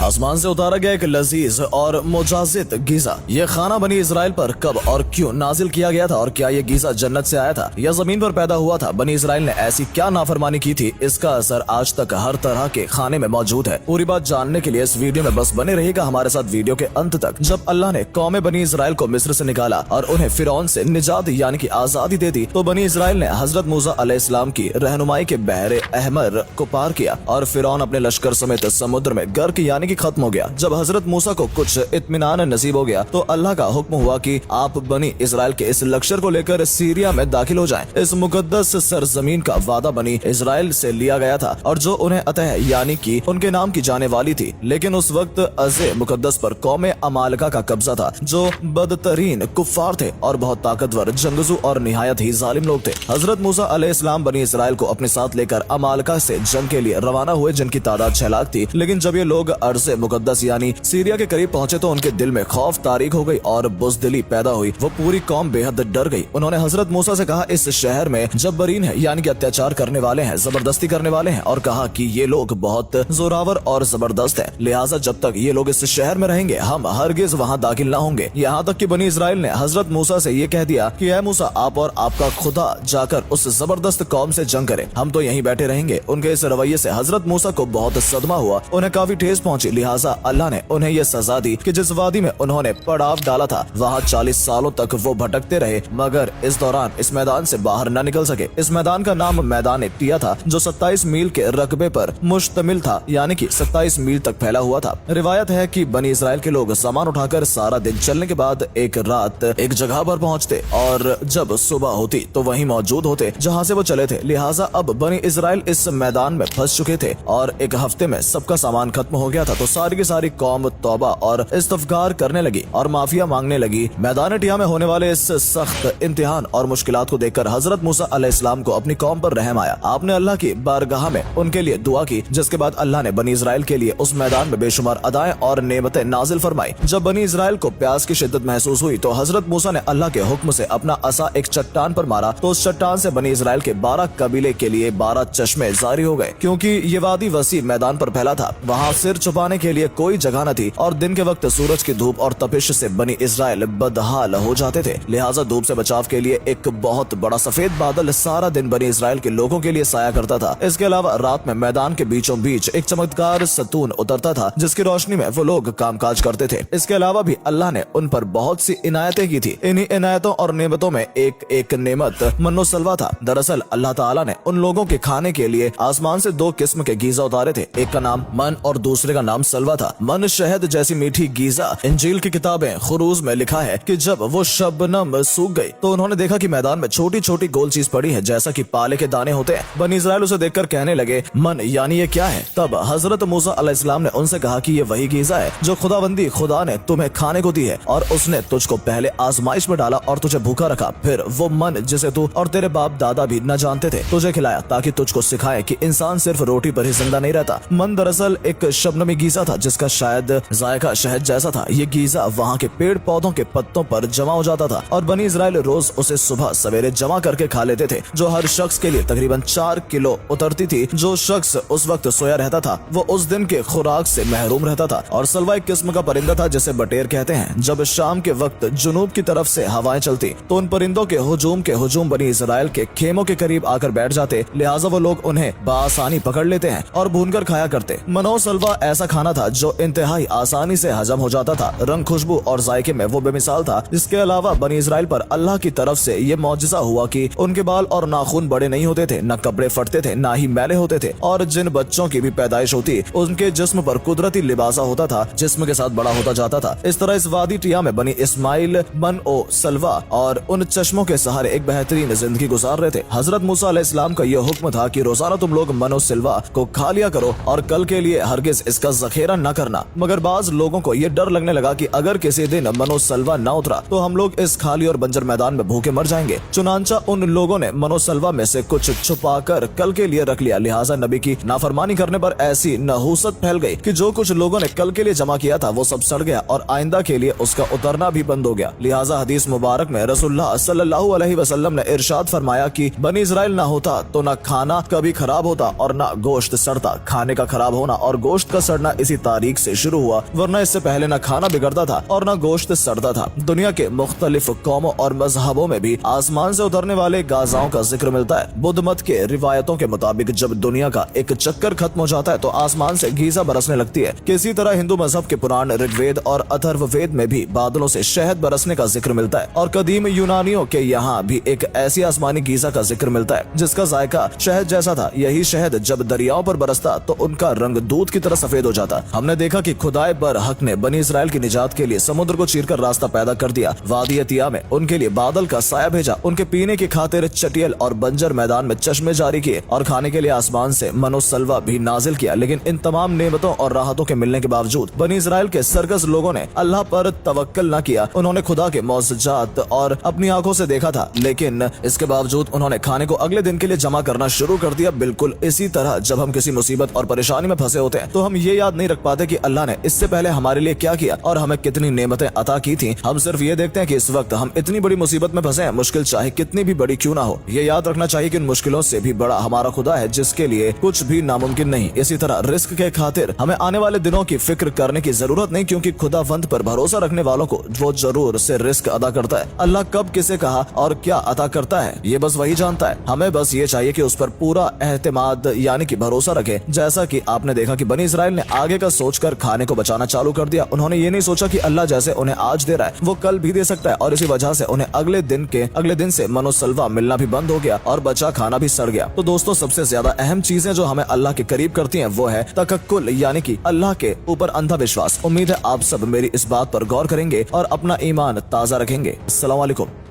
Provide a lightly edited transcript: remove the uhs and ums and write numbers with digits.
आसमान से उतारा गया एक लजीज और मुजाजिद गीजा। ये खाना बनी इसराइल पर कब और क्यों नाजिल किया गया था, और क्या ये गीजा जन्नत से आया था या जमीन पर पैदा हुआ था? बनी इसराइल ने ऐसी क्या नाफरमानी की थी, इसका असर आज तक हर तरह के खाने में मौजूद है। पूरी बात जानने के लिए इस वीडियो में बस बने रहिएगा हमारे साथ वीडियो के अंत तक। जब अल्लाह ने कौम बनी इसराइल को मिस्र से निकाला और उन्हें फिरौन से निजात यानी कि आजादी दे दी, तो बनी इसराइल ने हजरत मूसा अलैहिस्सलाम की रहनुमाई के बहरे अहमर को पार किया और फिरौन अपने लश्कर समेत समुद्र में गर्क यानी कि खत्म हो गया। जब हजरत मूसा को कुछ इत्मीनान नसीब हो गया तो अल्लाह का हुक्म हुआ कि आप बनी इसराइल के इस लश्कर को लेकर सीरिया में दाखिल हो जाएं। इस मुकद्दस सरजमीन का वादा बनी इसराइल से लिया गया था और जो उन्हें अतः यानी कि उनके नाम की जाने वाली थी। लेकिन उस वक्त अज़े मुकद्दस पर कौम अमालका का कब्जा था, जो बदतरीन कुफ्फार थे और बहुत ताकतवर जंगजू और निहायत ही जालिम लोग थे। हजरत मूसा अलैहिस्सलाम बनी इसराइल को अपने साथ लेकर अमालका से जंग के लिए रवाना हुए, जिनकी तादाद 6 लाख थी। लेकिन जब ये लोग अर्ज़े मुकद्दस यानी सीरिया के करीब पहुंचे तो उनके दिल में खौफ तारीख हो गई और बुज़दिली पैदा हुई। वो पूरी कौम बेहद डर गई। उन्होंने हजरत मूसा से कहा, इस शहर में जब्बरीन है यानी कि अत्याचार करने वाले हैं, जबरदस्ती करने वाले हैं, और कहा कि ये लोग बहुत जोरावर और जबरदस्त हैं, लिहाजा जब तक ये लोग इस शहर में रहेंगे हम हरगिज वहाँ दाखिल न होंगे। यहाँ तक कि बनी इसराइल ने हजरत मूसा से ये कह दिया कि ऐ मूसा, आप और आपका खुदा जाकर उस जबरदस्त कौम से जंग करें, हम तो यहीं बैठे रहेंगे। उनके इस रवैये से हजरत मूसा को बहुत सदमा हुआ, उन्हें काफी ठेस पहुंची। लिहाजा अल्लाह ने उन्हें यह सजा दी कि जिस वादी में उन्होंने पड़ाव डाला था वहाँ 40 सालों तक वो भटकते रहे, मगर इस दौरान इस मैदान से बाहर न निकल सके। इस मैदान का नाम मैदान टिया था, जो 27 मील के रकबे पर मुश्तमिल था, यानी कि 27 मील तक फैला हुआ था। रिवायत है कि बनी इसराइल के लोग सामान उठाकर सारा दिन चलने के बाद एक रात एक जगह पर पहुंचते और जब सुबह होती तो वहीं मौजूद होते जहां से वो चले थे। लिहाजा अब बनी इसराइल इस मैदान में फंस चुके थे और एक हफ्ते में सबका सामान खत्म हो गया था। तो सारी की सारी कौम तौबा और इस्तग़फ़ार करने लगी और माफिया मांगने लगी। मैदान टिया में होने वाले इस सख्त इम्तिहान और मुश्किलात को देखकर हजरत मूसा अलैहिस्सलाम को अपनी कौम पर रहम आया। आपने अल्लाह की बारगाह में उनके लिए दुआ की, जिसके बाद अल्लाह ने बनी इसराइल के लिए उस मैदान में बेशुमार अदाएं और नेमतें नाजिल फरमाई। जब बनी इसराइल को प्यास की शिद्दत महसूस हुई तो हजरत मूसा ने अल्लाह के हुक्म से अपना असा एक चट्टान पर मारा, तो उस चट्टान से बनी इसराइल के 12 कबीले के लिए 12 चश्मे जारी हो गए। क्योंकि ये वादी वसी मैदान पर फैला था, वहाँ सिर छुपाने के लिए कोई जगह न थी और दिन के वक्त सूरज की धूप और तपिश से बनी इसराइल बदहाल हो जाते थे। लिहाजा धूप से बचाव के लिए एक बहुत बड़ा सफेद बादल सारा दिन बनी इसराइल के लोगों के लिए साया करता था। इसके अलावा रात में मैदान के बीचों बीच एक चमत्कार सतून उतरता था, जिसकी रोशनी में वो लोग कामकाज करते थे। इसके अलावा भी अल्लाह ने उन पर बहुत सी इनायतें की थी। इन्हीं इनायतों और नेमतों में एक नेमत मन्नो सलवा था। दरअसल अल्लाह ताला ने उन लोगों के खाने के लिए आसमान से 2 किस्म के गीजा उतारे थे, एक का नाम मन और दूसरे का नाम सलवा था। मन शहद जैसी मीठी गीजा। इंजील की किताबें खुरूज में लिखा है कि जब वो शबनम सूख गई तो उन्होंने देखा कि मैदान में छोटी छोटी गोल चीज पड़ी है, जैसा कि पाले के दाने होते हैं। बनी इसराइल उसे देखकर कहने लगे, मन यानी ये क्या है? तब हजरत मूसा अलैहिस्सलाम ने उनसे कहा कि ये वही गीजा है जो खुदाबंदी खुदा ने तुम्हें खाने को दी है, और उसने तुझको पहले आजमाइश में डाला और तुझे भूखा रखा, फिर वो मन जिसे तू और तेरे बाप दादा भी न जानते थे तुझे खिलाया, ताकि तुझको सिखाए कि इंसान सिर्फ रोटी पर ही जिंदा नहीं रहता। मन दरअसल एक शबनमी गीजा था जिसका शायद जायका शहद जैसा था। ये गीजा वहाँ के पेड़ पौधों के पत्तों पर जमा हो जाता था और बनी इसराइल रोज उसे सुबह सवेरे जमा करके खा लेते थे, जो हर शख्स के लिए तकरीबन 4 किलो उतरती थी। जो शख्स उस वक्त सोया रहता था वो उस दिन के खुराक से महरूम रहता था। और सलवा एक किस्म का परिंदा था जिसे बटेर कहते हैं। जब शाम के वक्त जुनूब की तरफ से हवाएं चलती तो उन परिंदों के हुजूम बनी इसराइल के खेमों के करीब आकर बैठ जाते। लिहाजा वो लोग उन्हें बासानी पकड़ लेते हैं और भूनकर खाया करते। मनो सलवा ऐसा खाना था जो इंतहाई आसानी से हजम हो जाता था। रंग, खुशबू और जायके में वो बेमिसाल था। इसके अलावा बनी इसराइल पर अल्लाह की तरफ से ये मौजज़ा हुआ कि उनके बाल और नाखून बड़े नहीं होते थे, न कपड़े फटते थे, ना ही मैले होते थे, और जिन बच्चों की भी पैदाइश होती उनके जिस्म पर कुदरती लिबासा होता था, जिस्म के साथ बड़ा होता जाता था। इस तरह इस वादी टिया में बनी इस्माइल मन ओ सलवा और उन चश्मों के सहारे एक बेहतरीन जिंदगी गुजार रहे थे। हजरत मूसा अलैहिस्सलाम का यह हुक्म था कि रोजाना तुम लोग मनो सिल्वा को खा लिया करो और कल के लिए हरगिज इसका जखेरा न करना। मगर बाज लोगों को यह डर लगने लगा कि अगर किसी दिन मनो सलवा न उतरा तो हम लोग इस खाली और बंजर मैदान में भूखे मर जाएंगे। चुनांचा उन लोगों ने मनो सलवा में से कुछ छुपाकर कल के लिए रख लिया। लिहाजा नबी की नाफरमानी करने पर ऐसी नहूसत फैल गई कि जो कुछ लोगों ने कल के लिए जमा किया था वो सब सड़ गया और आइंदा के लिए उसका उतरना भी बंद हो गया। लिहाजा हदीस मुबारक में रसूलुल्लाह सल्लल्लाहु अलैहि वसल्लम ने इरशाद फरमाया कि बनी इसराइल ना होता तो ना खाना कभी खराब होता और ना गोश्त सड़ता। खाने का खराब होना और गोश्त का सड़ना खाना इसी तारीख से शुरू हुआ, वरना इससे पहले न खाना बिगड़ता था और न गोश्त सड़ता था। दुनिया के मुख्तलिफ कौमों और मजहबों में भी आसमान से उतरने वाले गाजाओं का जिक्र मिलता है। बुद्ध मत के रिवायतों के मुताबिक जब दुनिया का एक चक्कर खत्म हो जाता है तो आसमान से गीजा बरसने लगती है। किसी तरह हिंदू मजहब के पुराण ऋग्वेद और अथर्ववेद में भी बादलों से शहद बरसने का जिक्र मिलता है और कदीम यूनानियों के यहाँ भी एक ऐसी आसमानी गीजा का जिक्र मिलता है जिसका जायका शहद जैसा था। यही शहद जब दरियाओं पर बरसता तो उनका रंग दूध की तरह सफेद हो जाता। हमने देखा कि खुदाए बर हक ने बनी इस्राइल की निजात के लिए समुद्र को चीरकर रास्ता पैदा कर दिया। वादी तिया में उनके लिए बादल का साया भेजा, उनके पीने की खातिर चटियल और बंजर मैदान में चश्मे जारी किए और खाने के लिए आसमान से मनोसलवा भी नाजिल किया। लेकिन इन तमाम नेमतों और राहतों के मिलने के बावजूद बनी इस्राइल के सरकस लोगों ने अल्लाह पर तवक्कल न किया। उन्होंने खुदा के मौजूजात और अपनी आंखों से देखा था, लेकिन इसके बावजूद उन्होंने खाने को अगले दिन के लिए जमा करना शुरू कर दिया। बिल्कुल इसी तरह जब हम किसी मुसीबत और परेशानी में फंसे होते हैं तो हम ये याद नहीं रख पाते कि अल्लाह ने इससे पहले हमारे लिए क्या किया और हमें कितनी नेमतें अता की थी। हम सिर्फ ये देखते हैं कि इस वक्त हम इतनी बड़ी मुसीबत में फंसे हैं। मुश्किल चाहे कितनी भी बड़ी क्यों ना हो, ये याद रखना चाहिए कि उन मुश्किलों से भी बड़ा हमारा खुदा है जिसके लिए कुछ भी नामुमकिन नहीं। इसी तरह रिस्क के खातिर हमें आने वाले दिनों की फिक्र करने की जरूरत नहीं, क्योंकि खुदावंद पर भरोसा रखने वालों को वो जरूर से रिस्क अदा करता है। अल्लाह कब किसे कहा और क्या अता करता है ये बस वही जानता है। हमें बस ये चाहिए कि उस पर पूरा एहतिमाद यानी कि भरोसा रखे। जैसा कि आपने देखा कि बनी इस्राइल ने आगे का सोचकर खाने को बचाना चालू कर दिया। उन्होंने ये नहीं सोचा कि अल्लाह जैसे उन्हें आज दे रहा है वो कल भी दे सकता है, और इसी वजह से उन्हें अगले दिन से मनोसलवा मिलना भी बंद हो गया और बचा खाना भी सड़ गया। तो दोस्तों, सबसे ज्यादा अहम चीजें जो हमें अल्लाह के करीब करती हैं वो है तकक्कुल यानी कि अल्लाह के ऊपर अंधा विश्वास। उम्मीद है आप सब मेरी इस बात पर गौर करेंगे और अपना ईमान ताजा रखेंगे। अस्सलाम वालेकुम।